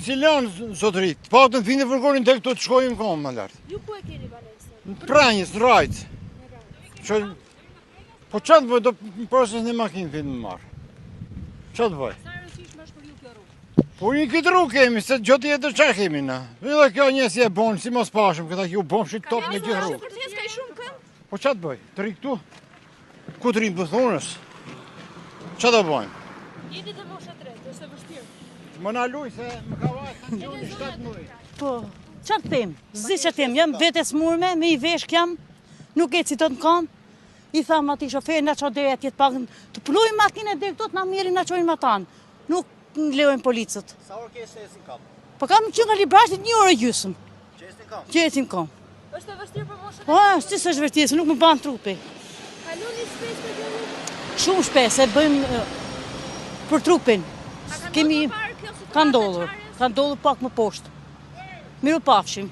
si lanë zotërit. Të paktën fini fërkonin tek këtu të shkojmë komë më lartë. Ju ku e keni banesën? Në Pranjës, në Rajcë. Po qatë bëj, do përës një makinë finë më marë. Qatë bëj? Sa rëndësishme është për ju kjo rrugë? Po një këtë rrugë kemi, se gjotë jetë qa kemi na. Edhe kjo njësi e bonë, si mos pashëm, këta kjo bonë shi top me gjithë rrugë. Kërtes ka shumë kënd? Po qatë bëj? Të ri këtu? Ku të rinë pëthonës? Qa do bëjmë? Jeni të mosha 3, është e vështirë. Më na luj se më ka vajtë të njëni 7 mëj. Po, qatë them? Zi që them, jam vete smurme, me i veshk jam, nuk e citot në kam. I thamë ati shoferë, na që dhe tjetë pakën, të punojnë makinë dhe këtot, na mirë na qojnë ma tanë. Nuk në lejojnë policët. Sa orë ke shesin kam? Po kam që nga Librashtit 1 orë gjysëm. Qesin kam? Qesim kam. Është e vështirë për moshën? Po, si së është vërtisë, nuk më banë trupi. Kaloni shpes me kjo rrugë? Shumë shpes, e bëjmë për trupin. Kemi, ka ndodhur pak më poshtë. Miru pafshim.